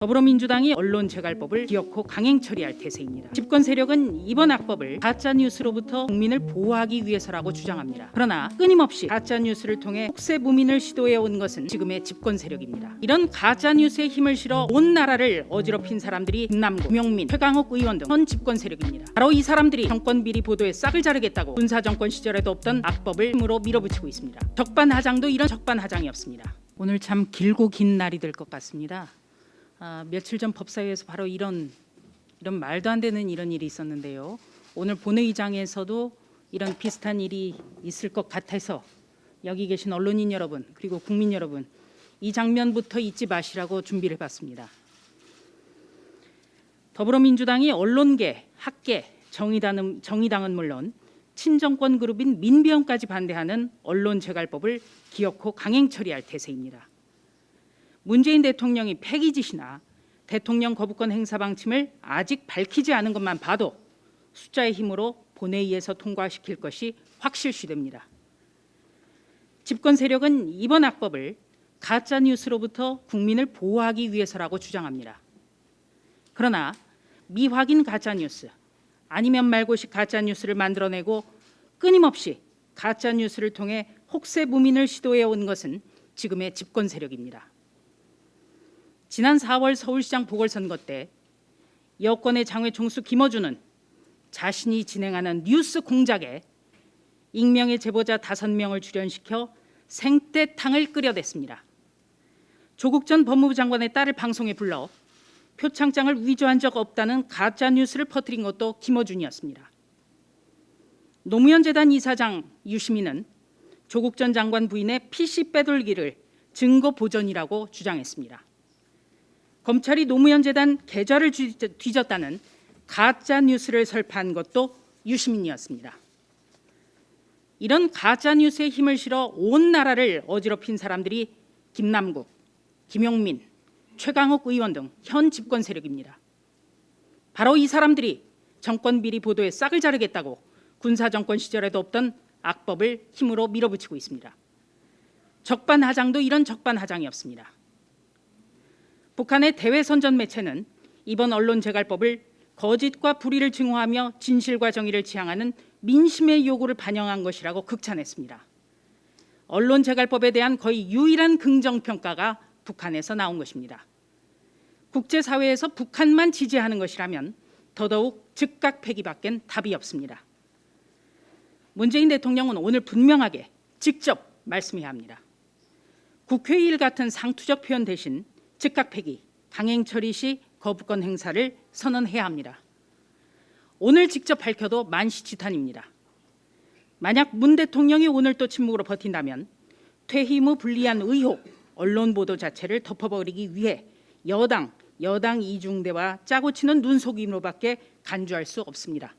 더불어민주당이 언론재갈법을 기어코 강행 처리할 태세입니다. 집권 세력은 이번 악법을 가짜뉴스로부터 국민을 보호하기 위해서라고 주장합니다. 그러나 끊임없이 가짜뉴스를 통해 혹세무민을 시도해온 것은 지금의 집권 세력입니다. 이런 가짜뉴스에 힘을 실어 온 나라를 어지럽힌 사람들이 김남국, 김용민, 최강욱 의원 등 현 집권 세력입니다. 바로 이 사람들이 정권 비리 보도에 싹을 자르겠다고 군사정권 시절에도 없던 악법을 힘으로 밀어붙이고 있습니다. 적반하장도 이런 적반하장이 없습니다. 오늘 참 길고 긴 날이 될 것 같습니다. 며칠 전 법사위에서 바로 이런 말도 안 되는 이런 일이 있었는데요. 오늘 본회의장에서도 이런 비슷한 일이 있을 것 같아서 여기 계신 언론인 여러분 그리고 국민 여러분 이 장면부터 잊지 마시라고 준비를 해봤습니다. 더불어민주당이 언론계, 학계, 정의당은 물론 친정권 그룹인 민변까지 반대하는 언론재갈법을 기어코 강행 처리할 태세입니다. 문재인 대통령이 패기짓이나 대통령 거부권 행사 방침을 아직 밝히지 않은 것만 봐도 숫자의 힘으로 본회의에서 통과시킬 것이 확실시됩니다. 집권 세력은 이번 악법을 가짜뉴스로부터 국민을 보호하기 위해서라고 주장합니다. 그러나 미확인 가짜뉴스 아니면 말고식 가짜뉴스를 만들어내고 끊임없이 가짜뉴스를 통해 혹세무민을 시도해온 것은 지금의 집권 세력입니다. 지난 4월 서울시장 보궐선거 때 여권의 장외 총수 김어준은 자신이 진행하는 뉴스 공작에 익명의 제보자 5명을 출연시켜 생떼탕을 끓여댔습니다. 조국 전 법무부 장관의 딸을 방송에 불러 표창장을 위조한 적 없다는 가짜 뉴스를 퍼뜨린 것도 김어준이었습니다. 노무현 재단 이사장 유시민은 조국 전 장관 부인의 PC 빼돌기를 증거 보전이라고 주장했습니다. 검찰이 노무현 재단 계좌를 뒤졌다는 가짜 뉴스를 설파한 것도 유시민이었습니다. 이런 가짜 뉴스에 힘을 실어 온 나라를 어지럽힌 사람들이 김남국, 김용민, 최강욱 의원 등 현 집권 세력입니다. 바로 이 사람들이 정권 비리 보도에 싹을 자르겠다고 군사정권 시절에도 없던 악법을 힘으로 밀어붙이고 있습니다. 적반하장도 이런 적반하장이 없습니다. 북한의 대외선전 매체는 이번 언론재갈법을 거짓과 불의를 증오하며 진실과 정의를 지향하는 민심의 요구를 반영한 것이라고 극찬했습니다. 언론재갈법에 대한 거의 유일한 긍정평가가 북한에서 나온 것입니다. 국제사회에서 북한만 지지하는 것이라면 더더욱 즉각 폐기밖엔 답이 없습니다. 문재인 대통령은 오늘 분명하게 직접 말씀해야 합니다. 국회 일 같은 상투적 표현 대신 즉각 폐기, 강행 처리 시 거부권 행사를 선언해야 합니다. 오늘 직접 밝혀도 만시지탄입니다. 만약 문 대통령이 오늘 또 침묵으로 버틴다면 퇴임 후 불리한 의혹, 언론 보도 자체를 덮어버리기 위해 여당 이중대와 짜고 치는 눈속임으로밖에 간주할 수 없습니다.